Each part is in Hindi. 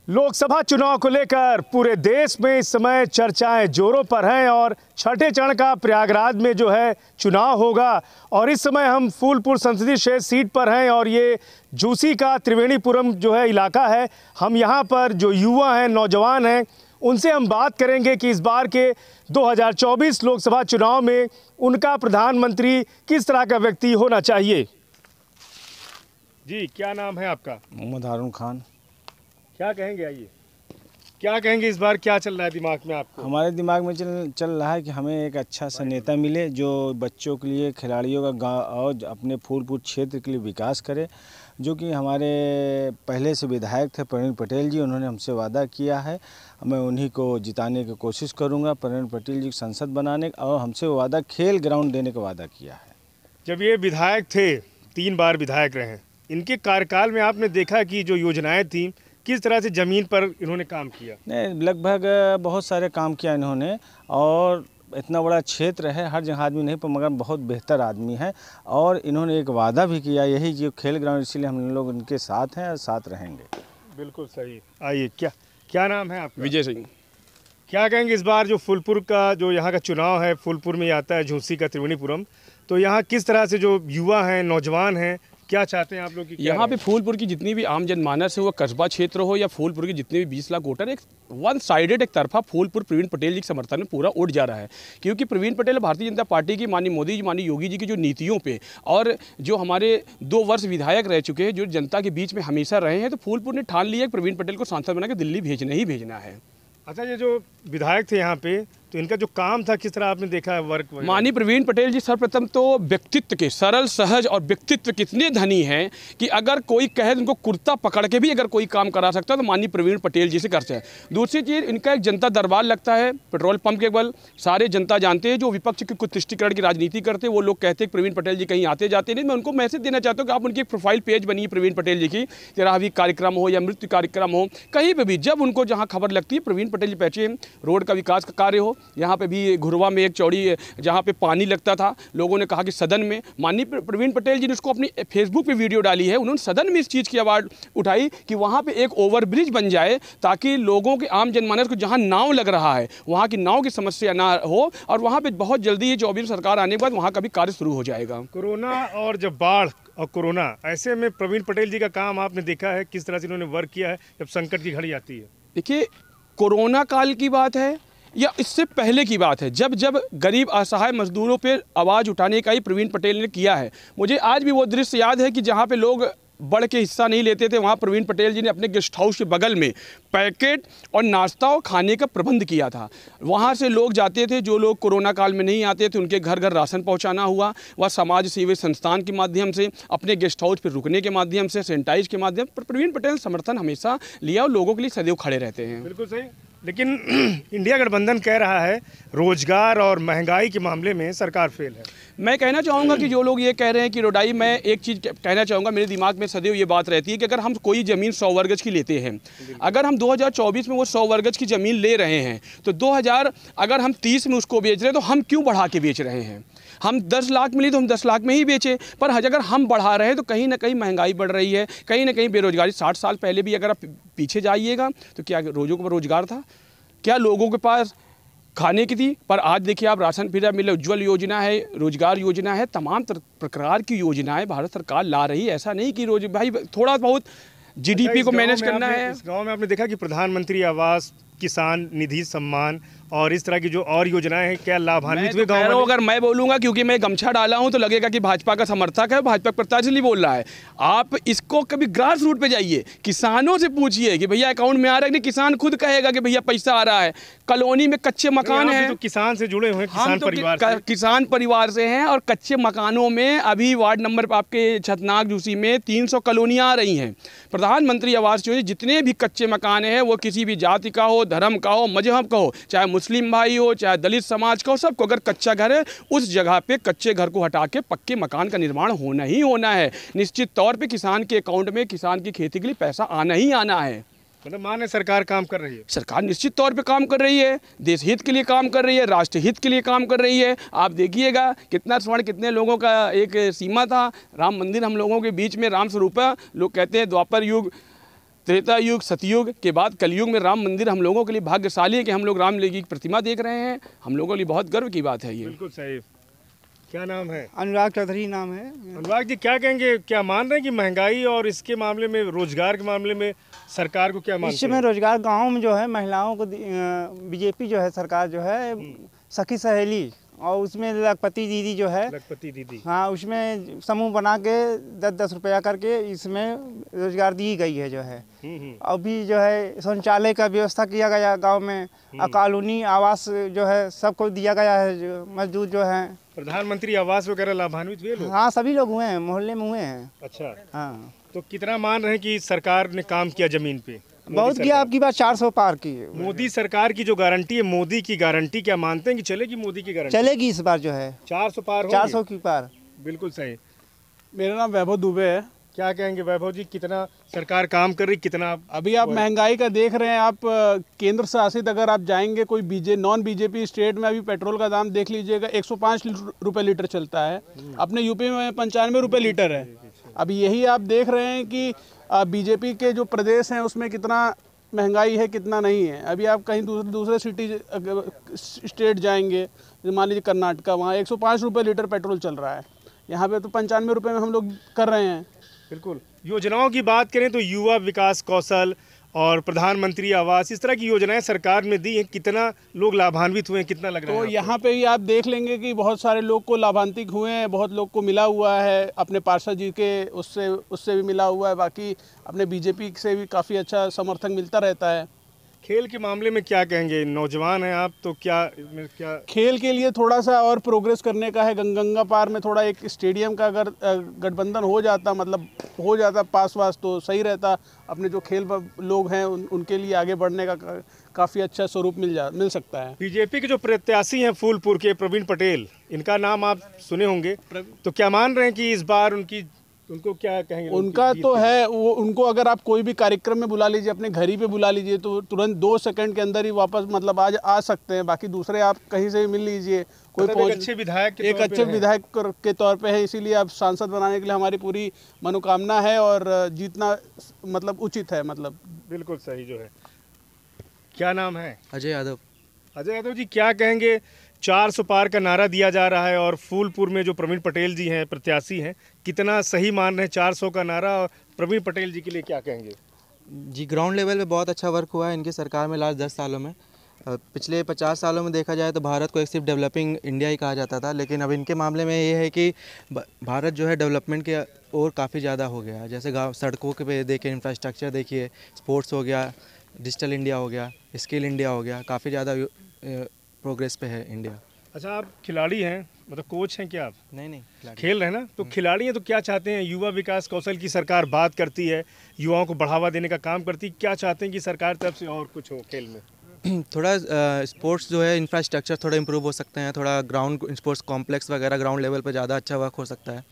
लोकसभा चुनाव को लेकर पूरे देश में इस समय चर्चाएं जोरों पर हैं और छठे चरण का प्रयागराज में जो है चुनाव होगा। और इस समय हम फूलपुर संसदीय क्षेत्र सीट पर हैं और ये झूसी का त्रिवेणीपुरम जो है इलाका है। हम यहाँ पर जो युवा हैं, नौजवान हैं, उनसे हम बात करेंगे कि इस बार के 2024 लोकसभा चुनाव में उनका प्रधानमंत्री किस तरह का व्यक्ति होना चाहिए। जी, क्या नाम है आपका? मोहम्मद हारून खान। क्या कहेंगे, आइए, क्या कहेंगे इस बार, क्या चल रहा है दिमाग में आपको? हमारे दिमाग में चल रहा है कि हमें एक अच्छा सा नेता मिले जो बच्चों के लिए, खिलाड़ियों का गांव और अपने फूलपुर क्षेत्र के लिए विकास करे। जो कि हमारे पहले से विधायक थे प्रवीण पटेल जी, उन्होंने हमसे वादा किया है, मैं उन्हीं को जिताने की कोशिश करूंगा, प्रवीण पटेल जी को संसद बनाने का। और हमसे वादा खेल ग्राउंड देने का वादा किया है। जब ये विधायक थे, 3 बार विधायक रहे, इनके कार्यकाल में आपने देखा कि जो योजनाएं थी किस तरह से ज़मीन पर इन्होंने काम किया? नहीं, लगभग बहुत सारे काम किया इन्होंने, और इतना बड़ा क्षेत्र है, हर जगह आदमी नहीं पर मगर बहुत बेहतर आदमी है। और इन्होंने एक वादा भी किया, यही जो खेल ग्राउंड, इसीलिए हम लोग उनके साथ हैं और साथ रहेंगे। बिल्कुल सही। आइए, क्या नाम है आपका? विजय सिंह। क्या कहेंगे इस बार जो फूलपुर का, जो यहाँ का चुनाव है, फूलपुर में आता है झूसी का त्रिवेणीपुरम, तो यहाँ किस तरह से जो युवा हैं, नौजवान हैं, क्या चाहते हैं आप लोग? यहाँ पे फूलपुर की जितनी भी आम जनमानस है, वो कस्बा क्षेत्र हो या फूलपुर के जितने भी 20 लाख वोटर, एक वन साइडेड, एक तरफा फूलपुर प्रवीण पटेल जी के समर्थन में पूरा उठ जा रहा है। क्योंकि प्रवीण पटेल भारतीय जनता पार्टी की, माननीय मोदी जी, माननीय योगी जी की जो नीतियों पे, और जो हमारे 2 वर्ष विधायक रह चुके हैं, जो जनता के बीच में हमेशा रहे हैं, तो फूलपुर ने ठान लिया कि प्रवीण पटेल को सांसद बना के दिल्ली भेजना ही भेजना है। अच्छा, ये जो विधायक थे यहाँ पे, तो इनका जो काम था किस तरह आपने देखा है वर्क? माननीय प्रवीण पटेल जी सर्वप्रथम तो व्यक्तित्व के, सरल सहज और व्यक्तित्व कितने धनी हैं कि अगर कोई कहे उनको कुर्ता पकड़ के भी अगर कोई काम करा सकता है तो माननीय प्रवीण पटेल जी से करते हैं। दूसरी चीज़, इनका एक जनता दरबार लगता है पेट्रोल पंप के बल। सारे जनता जानते हैं, जो विपक्ष की कुछ तुष्टिकरण की राजनीति करते हैं, वो लोग कहते हैं प्रवीण पटेल जी कहीं आते जाते नहीं। मैं उनको मैसेज देना चाहता हूँ कि आप उनकी एक प्रोफाइल पेज बनी है प्रवीण पटेल जी की, तेरहवीं कार्यक्रम हो या मृत्यु कार्यक्रम हो, कहीं पर भी जब उनको जहाँ खबर लगती है प्रवीण पटेल जी पहुँचे, रोड का विकास का कार्य हो, यहाँ पे भी घुरवा में एक चौड़ी जहाँ पे पानी लगता था, लोगों ने कहा कि सदन में, माननीय प्रवीण पटेल जी ने उसको अपनी फेसबुक पे वीडियो डाली है, उन्होंने सदन में इस चीज़ की आवाज़ उठाई कि वहाँ पे एक ओवरब्रिज बन जाए ताकि लोगों के, आम जनमानस को जहाँ नाव लग रहा है वहाँ की नाव की समस्या ना हो, और वहाँ पे बहुत जल्दी ये 24 सरकार आने के बाद वहाँ का भी कार्य शुरू हो जाएगा। कोरोना और जब बाढ़ और कोरोना, ऐसे में प्रवीण पटेल जी का काम आपने देखा है, किस तरह से इन्होंने वर्क किया है जब संकट की घड़ी आती है? देखिए, कोरोना काल की बात है या इससे पहले की बात है, जब गरीब असहाय मजदूरों पे आवाज़ उठाने का ही प्रवीण पटेल ने किया है। मुझे आज भी वो दृश्य याद है कि जहाँ पे लोग बढ़ के हिस्सा नहीं लेते थे, वहाँ प्रवीण पटेल जी ने अपने गेस्ट हाउस के बगल में पैकेट और नाश्ता और खाने का प्रबंध किया था। वहाँ से लोग जाते थे, जो लोग कोरोना काल में नहीं आते थे, उनके घर घर राशन पहुँचाना हुआ, वह समाज सेवी संस्थान के माध्यम से, अपने गेस्ट हाउस पर रुकने के माध्यम से, सैनिटाइज के माध्यम पर प्रवीण पटेल समर्थन हमेशा लिया और लोगों के लिए सदैव खड़े रहते हैं। बिल्कुल सही। लेकिन इंडिया गठबंधन कह रहा है रोजगार और महंगाई के मामले में सरकार फेल है। मैं कहना चाहूँगा कि जो लोग ये कह रहे हैं कि रोडाई, मैं एक चीज़ कहना चाहूँगा, मेरे दिमाग में सदैव ये बात रहती है कि अगर हम कोई ज़मीन 100 वर्ग गज की लेते हैं, अगर हम 2024 में वो 100 वर्ग गज की ज़मीन ले रहे हैं, तो 2000 अगर हम 30 में उसको बेच रहे हैं, तो हम क्यों बढ़ा के बेच रहे हैं? हम 10 लाख मिली तो हम 10 लाख में ही बेचें, पर अगर हम बढ़ा रहे हैं तो कहीं ना कहीं महंगाई बढ़ रही है, कहीं ना कहीं बेरोजगारी। 60 साल पहले भी अगर आप पीछे जाइएगा तो क्या रोजों को रोजगार था? क्या लोगों के पास खाने की थी? पर आज देखिए आप, राशन फ्री मिले, उज्ज्वल योजना है, रोजगार योजना है, तमाम प्रकार की योजनाएं भारत सरकार ला रही है। ऐसा नहीं कि रोज भाई थोड़ा बहुत जीडीपी को मैनेज करना है। इस गाँव में आपने देखा कि प्रधानमंत्री आवास, किसान निधि सम्मान और इस तरह की जो और योजनाएं हैं, क्या लाभान्वित हुए गाँव में? अगर मैं बोलूँगा, क्योंकि मैं गमछा डाला हूँ, तो लगेगा कि भाजपा का समर्थक है, भाजपा प्रत्याशी नहीं बोल रहा है। आप इसको कभी ग्रास रूट पे जाइए, किसानों से पूछिए कि भैया अकाउंट में आ रहा है नहीं, किसान खुद कहेगा कि भैया पैसा आ रहा है। कॉलोनी में कच्चे मकान हैं, तो किसान से जुड़े हुए, हम तो किसान परिवार से हैं, और कच्चे मकानों में अभी वार्ड नंबर आपके छतनाग झूसी में 300 कॉलोनियाँ आ रही हैं। प्रधानमंत्री आवास योजना, जितने भी कच्चे मकान हैं, वो किसी भी जाति का हो, धर्म का हो, मजहब का हो, चाहे मुस्लिम भाई हो, चाहे दलित समाज का हो, सबको अगर कच्चा घर है, उस जगह पे कच्चे घर को हटा के पक्के मकान का निर्माण होना ही होना है। निश्चित तौर पे किसान के अकाउंट में, किसान की खेती के लिए पैसा आना ही आना है। मतलब माने सरकार काम कर रही है, सरकार निश्चित तौर पे काम कर रही है, देश हित के लिए काम कर रही है, राष्ट्र हित के लिए काम कर रही है। आप देखिएगा कितना स्वर्ण, कितने लोगों का एक सीमा था, राम मंदिर हम लोगों के बीच में, राम स्वरूपा, लोग कहते हैं द्वापर युग त्रेता युग सतयुग के बाद कलयुग में राम मंदिर हम लोगों के लिए भाग्यशाली है कि हम लोग राम की प्रतिमा देख रहे हैं। हम लोगों के लिए बहुत गर्व की बात है ये। बिल्कुल सही। क्या नाम है? अनुराग चौधरी नाम है। अनुराग जी, क्या कहेंगे, क्या मान रहे हैं कि महंगाई और इसके मामले में, रोजगार के मामले में सरकार को क्या मानते इसमें हैं? रोजगार गांव में जो है महिलाओं को बीजेपी जो है सरकार जो है सखी सहेली और उसमें लखपति दीदी जो है, लखपति दीदी, हाँ, उसमें समूह बना के 10-10 रुपया करके इसमें रोजगार दी गई है जो है। अभी जो है शौचालय का व्यवस्था किया गया गांव में, कॉलोनी आवास जो है सबको दिया गया है, जो मजदूर जो है। प्रधानमंत्री आवास वगैरह लाभान्वित हुए लोग? हाँ, सभी लोग हुए हैं, मोहल्ले में हुए हैं। अच्छा, हाँ, तो कितना मान रहे हैं कि सरकार ने काम किया जमीन पे? बहुत किया। आपकी बात 400 पार की। मोदी सरकार की जो गारंटी है, मोदी की गारंटी, क्या मानते हैं कि चलेगी मोदी की गारंटी? चलेगी इस बार जो है 400 पार होगी? 400 की पार। बिल्कुल सही। मेरा नाम वैभव दुबे है। क्या कहेंगे वैभव जी, कितना सरकार काम कर रही, कितना? अभी आप महंगाई का देख रहे हैं, आप केंद्र शासित अगर आप जाएंगे कोई नॉन बीजेपी स्टेट में, अभी पेट्रोल का दाम देख लीजिएगा, 105 रुपये लीटर चलता है। अपने यूपी में 95 रुपये लीटर है। अभी यही आप देख रहे हैं कि बीजेपी के जो प्रदेश हैं उसमें कितना महंगाई है, कितना नहीं है। अभी आप कहीं दूसरे सिटी स्टेट जाएंगे, मान लीजिए कर्नाटका, वहाँ 105 रुपये लीटर पेट्रोल चल रहा है। यहाँ पे तो 95 रुपये में हम लोग कर रहे हैं। बिल्कुल। योजनाओं की बात करें तो युवा विकास कौशल और प्रधानमंत्री आवास, इस तरह की योजनाएं सरकार ने दी हैं, कितना लोग लाभान्वित हुए हैं, कितना लग रहा है? तो यहाँ पे ही आप देख लेंगे कि बहुत सारे लोग को लाभान्वित हुए हैं, बहुत लोग को मिला हुआ है, अपने पार्षद जी के उससे भी मिला हुआ है, बाकी अपने बीजेपी से भी काफ़ी अच्छा समर्थन मिलता रहता है। खेल के मामले में क्या कहेंगे? नौजवान हैं आप, तो क्या खेल के लिए थोड़ा सा और प्रोग्रेस करने का है। गंगा पार में थोड़ा एक स्टेडियम का अगर गठबंधन हो जाता, मतलब हो जाता पास वास, तो सही रहता। अपने जो खेल लोग हैं उनके लिए आगे बढ़ने का काफ़ी अच्छा स्वरूप मिल सकता है। बीजेपी के जो प्रत्याशी हैं फूलपुर के, प्रवीण पटेल, इनका नाम आप सुने होंगे, तो क्या मान रहे हैं कि इस बार उनको क्या कहेंगे? उनका तो है, वो उनको अगर आप कोई भी कार्यक्रम में बुला लीजिए, अपने घर ही पे बुला लीजिए, तो तुरंत 2 सेकंड के अंदर ही वापस मतलब आज आ सकते हैं। बाकी दूसरे आप कहीं से भी मिल लीजिए, कोई एक अच्छे विधायक के तौर पे है, इसीलिए आप सांसद बनाने के लिए हमारी पूरी मनोकामना है और जीतना मतलब उचित है। मतलब बिल्कुल सही जो है। क्या नाम है? अजय यादव। अजय यादव जी, क्या कहेंगे? 400 पार का नारा दिया जा रहा है और फूलपुर में जो प्रवीण पटेल जी हैं, प्रत्याशी हैं, कितना सही मान रहे हैं 400 का नारा? और प्रवीण पटेल जी के लिए क्या कहेंगे? जी, ग्राउंड लेवल पे बहुत अच्छा वर्क हुआ है इनकी सरकार में लास्ट 10 सालों में। पिछले 50 सालों में देखा जाए तो भारत को एक सिर्फ डेवलपिंग इंडिया ही कहा जाता था, लेकिन अब इनके मामले में ये है कि भारत जो है डेवलपमेंट के और काफ़ी ज़्यादा हो गया है। जैसे गाँव सड़कों के पे देखिए, इंफ्रास्ट्रक्चर देखिए, स्पोर्ट्स हो गया, डिजिटल इंडिया हो गया, स्किल इंडिया हो गया, काफ़ी ज़्यादा प्रोग्रेस पे है इंडिया। अच्छा, आप खिलाड़ी हैं, मतलब कोच हैं क्या आप? नहीं, खेल रहे हैं ना, तो खिलाड़ी हैं, तो क्या चाहते हैं? युवा विकास कौशल की सरकार बात करती है, युवाओं को बढ़ावा देने का काम करती है, क्या चाहते हैं कि सरकार तरफ से और कुछ हो खेल में? थोड़ा स्पोर्ट्स जो है इंफ्रास्ट्रक्चर थोड़ा इम्प्रूव हो सकते हैं, थोड़ा ग्राउंड स्पोर्ट्स कॉम्प्लेक्स वगैरह ग्राउंड लेवल पर ज़्यादा अच्छा वर्क हो सकता है।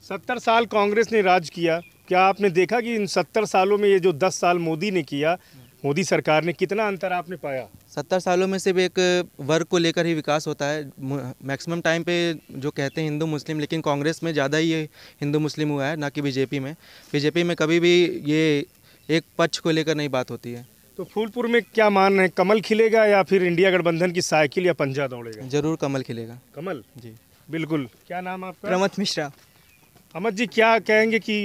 70 साल कांग्रेस ने राज किया, क्या आपने देखा कि इन 70 सालों में ये जो 10 साल मोदी ने किया, मोदी सरकार ने, कितना अंतर आपने पाया? 70 सालों में सिर्फ एक वर्ग को लेकर ही विकास होता है। मैक्सिमम टाइम पे जो कहते हैं हिंदू मुस्लिम, लेकिन कांग्रेस में ज़्यादा ही हिंदू मुस्लिम हुआ है, ना कि बीजेपी में। बीजेपी में कभी भी ये एक पक्ष को लेकर नहीं बात होती है। तो फूलपुर में क्या मान रहे हैं, कमल खिलेगा या फिर इंडिया गठबंधन की साइकिल या पंजा दौड़ेगा? जरूर कमल खिलेगा। कमल जी, बिल्कुल। क्या नाम आपका? प्रमथ मिश्रा। अमत जी, क्या कहेंगे कि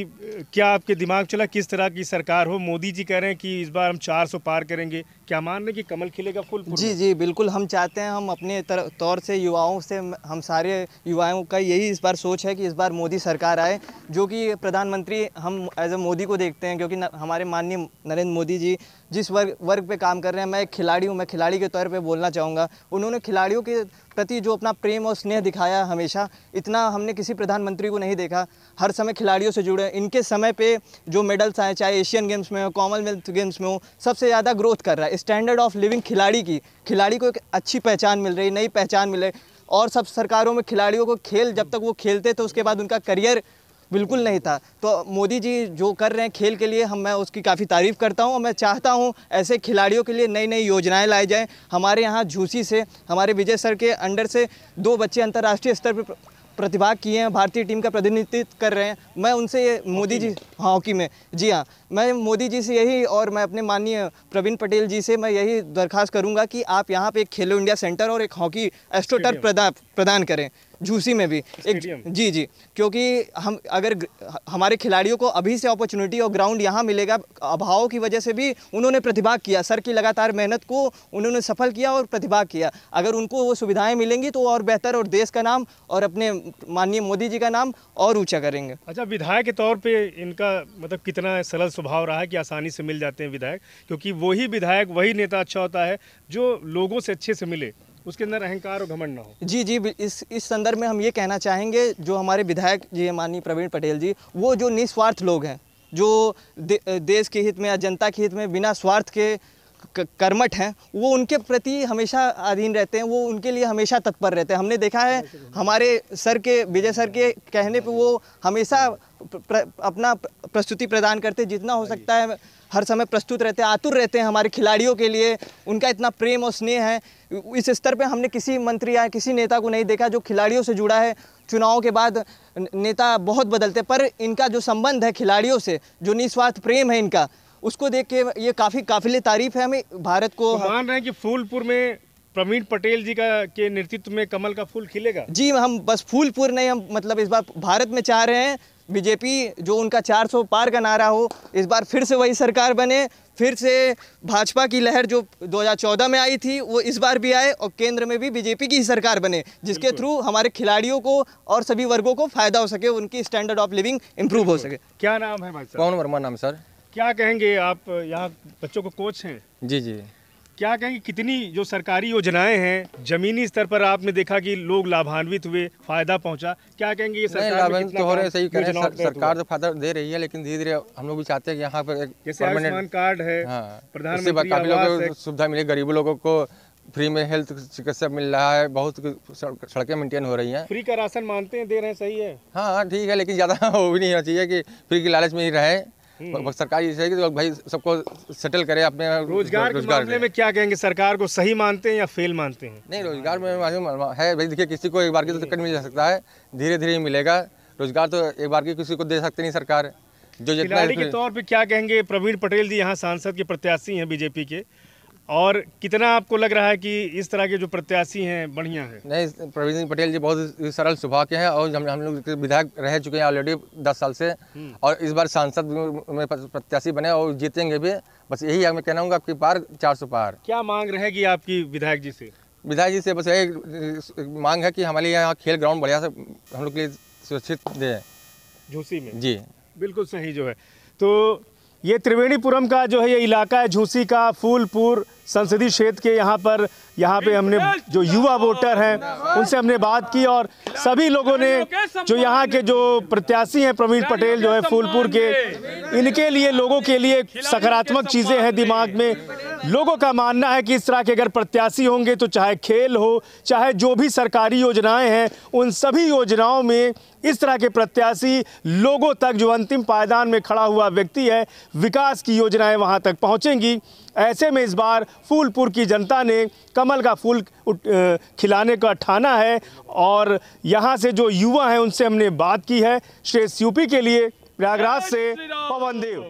क्या आपके दिमाग चला किस तरह की सरकार हो? मोदी जी कह रहे हैं कि इस बार हम 400 पार करेंगे, क्या मान रहे हैं कि कमल खिलेगा फूलपुर? जी, बिल्कुल हम चाहते हैं। हम अपने तौर से युवाओं से, हम सारे युवाओं का यही इस बार सोच है कि इस बार मोदी सरकार आए, जो कि प्रधानमंत्री हम एज ए मोदी को देखते हैं, क्योंकि हमारे माननीय नरेंद्र मोदी जी जिस वर्ग पे काम कर रहे हैं, मैं एक खिलाड़ी हूँ, मैं खिलाड़ी के तौर पे बोलना चाहूँगा। उन्होंने खिलाड़ियों के प्रति जो अपना प्रेम और स्नेह दिखाया हमेशा, इतना हमने किसी प्रधानमंत्री को नहीं देखा। हर समय खिलाड़ियों से जुड़े, इनके समय पे जो मेडल्स आए, चाहे एशियन गेम्स में हो, कॉमनवेल्थ गेम्स में हो, सबसे ज़्यादा ग्रोथ कर रहा है। स्टैंडर्ड ऑफ लिविंग खिलाड़ी को एक अच्छी पहचान मिल रही, नई पहचान मिल रही। और सब सरकारों में खिलाड़ियों को जब तक वो खेलते तो उसके बाद उनका करियर बिल्कुल नहीं था। तो मोदी जी जो कर रहे हैं खेल के लिए, मैं उसकी काफ़ी तारीफ़ करता हूं और मैं चाहता हूं ऐसे खिलाड़ियों के लिए नई नई योजनाएं लाई जाएं। हमारे यहाँ झूसी से, हमारे विजय सर के अंडर से 2 बच्चे अंतर्राष्ट्रीय स्तर पर प्रतिभाग किए हैं, भारतीय टीम का प्रतिनिधित्व कर रहे हैं। मैं उनसे मोदी जी, हॉकी में, जी हाँ, मैं मोदी जी से यही और मैं अपने माननीय प्रवीण पटेल जी से मैं यही दरख्वास्त करूंगा कि आप यहाँ पे एक खेलो इंडिया सेंटर और एक हॉकी एस्ट्रोटर्फ प्रदान करें झूसी में भी एक, जी, क्योंकि हम अगर हमारे खिलाड़ियों को अभी से अपॉर्चुनिटी और ग्राउंड यहाँ मिलेगा, अभावों की वजह से भी उन्होंने प्रतिभाग किया, सर की लगातार मेहनत को उन्होंने सफल किया और प्रतिभाग किया। अगर उनको वो सुविधाएं मिलेंगी तो और बेहतर और देश का नाम और अपने माननीय मोदी जी का नाम और ऊंचा करेंगे। अच्छा, विधायक के तौर पे इनका मतलब कितना सरल स्वभाव रहा है कि आसानी से मिल जाते हैं विधायक, क्योंकि वही विधायक वही नेता अच्छा होता है जो लोगों से अच्छे से मिले, उसके अंदर अहंकार और घमंड ना हो। जी, इस संदर्भ में हम ये कहना चाहेंगे, जो हमारे विधायक जी हैं माननीय प्रवीण पटेल जी, वो जो निस्वार्थ लोग हैं, जो देश के हित में या जनता के हित में बिना स्वार्थ के कर्मठ हैं, वो उनके प्रति हमेशा अधीन रहते हैं, वो उनके लिए हमेशा तत्पर रहते हैं। हमने देखा है हमारे सर के, विजय सर के कहने पे वो हमेशा अपना प्रस्तुति प्रदान करते, जितना हो सकता है हर समय प्रस्तुत रहते हैं, आतुर रहते हैं हमारे खिलाड़ियों के लिए। उनका इतना प्रेम और स्नेह है, इस स्तर पे हमने किसी मंत्री या किसी नेता को नहीं देखा जो खिलाड़ियों से जुड़ा है। चुनाव के बाद नेता बहुत बदलते, पर इनका जो संबंध है खिलाड़ियों से, जो निस्वार्थ प्रेम है इनका, उसको देख के ये काफ़ी काबिल तारीफ है। हमें भारत को तो मान रहे हैं कि फूलपुर में प्रवीण पटेल जी के नेतृत्व में कमल का फूल खिलेगा। जी, हम बस फूलपुर नहीं, हम मतलब इस बार भारत में चाह रहे हैं बीजेपी, जो उनका 400 पार का नारा हो, इस बार फिर से वही सरकार बने, फिर से भाजपा की लहर जो 2014 में आई थी वो इस बार भी आए और केंद्र में भी बीजेपी की ही सरकार बने, जिसके थ्रू हमारे खिलाड़ियों को और सभी वर्गों को फायदा हो सके, उनकी स्टैंडर्ड ऑफ लिविंग इम्प्रूव हो सके। क्या नाम है भाई साहब? पवन वर्मा नाम सर। क्या कहेंगे आप, यहाँ बच्चों को कोच हैं? जी, क्या कहेंगे कितनी जो सरकारी योजनाएं हैं जमीनी स्तर पर आपने देखा कि लोग लाभान्वित हुए, फायदा पहुंचा, क्या कहेंगे ये सरकार लाभान्वित तो हो रहे, सही करें, सरकार तो फायदा दे रही है, लेकिन धीरे धीरे हम लोग भी चाहते हैं कि यहाँ पर एक जैसे आयुष्मान कार्ड है, प्रधानमंत्री काफी लोगों को सुविधा मिले, गरीबों लोगों को फ्री में हेल्थ चिकित्सा मिल रहा है, बहुत सड़कें मेंटेन हो रही हैं। फ्री का राशन मानते हैं दे रहे हैं, सही है? हाँ ठीक है, लेकिन ज़्यादा वो भी नहीं होना चाहिए कि फ्री की लालच में ही रहे। सरकार ये चाहिए कि भाई सबको सेटल करे अपने रोजगार के मामले में। क्या कहेंगे, सरकार को सही मानते हैं या फेल मानते हैं? नहीं, रोजगार में है भाई, देखिए किसी को एक बार की तो टिकट मिल जा सकता है, धीरे धीरे मिलेगा रोजगार, तो एक बार की किसी को दे सकते नहीं सरकार। जो खिलाड़ी के तौर पे क्या कहेंगे, प्रवीण पटेल जी यहाँ सांसद के प्रत्याशी हैं बीजेपी के, और कितना आपको लग रहा है कि इस तरह के जो प्रत्याशी हैं बढ़िया है? नहीं, प्रवीण पटेल जी बहुत सरल स्वभाव के हैं और हम लोग विधायक रह चुके हैं ऑलरेडी 10 साल से, और इस बार सांसद में प्रत्याशी बने और जीतेंगे भी। बस यही मैं कहना हूँ, आपकी पार 400 पार। क्या मांग रहेगी आपकी विधायक जी से? विधायक जी से बस यही मांग है कि हमारे यहाँ खेल ग्राउंड बढ़िया से हम लोग के लिए सुरक्षित दें झूसी में। जी बिल्कुल सही जो है। तो ये त्रिवेणीपुरम का जो है ये इलाका है झूसी का, फूलपुर संसदीय क्षेत्र के यहाँ पे हमने जो युवा वोटर हैं उनसे हमने बात की, और सभी लोगों ने जो यहाँ के जो प्रत्याशी हैं प्रवीण पटेल जो है फूलपुर के, इनके लिए लोगों के लिए सकारात्मक चीज़ें हैं दिमाग में। लोगों का मानना है कि इस तरह के अगर प्रत्याशी होंगे तो चाहे खेल हो, चाहे जो भी सरकारी योजनाएं हैं, उन सभी योजनाओं में इस तरह के प्रत्याशी लोगों तक, जो अंतिम पायदान में खड़ा हुआ व्यक्ति है, विकास की योजनाएं वहां तक पहुंचेंगी। ऐसे में इस बार फूलपुर की जनता ने कमल का फूल खिलाने का ठाना है, और यहाँ से जो युवा हैं उनसे हमने बात की है। श्रेष्ठ यूपी के लिए प्रयागराज से पवन देव।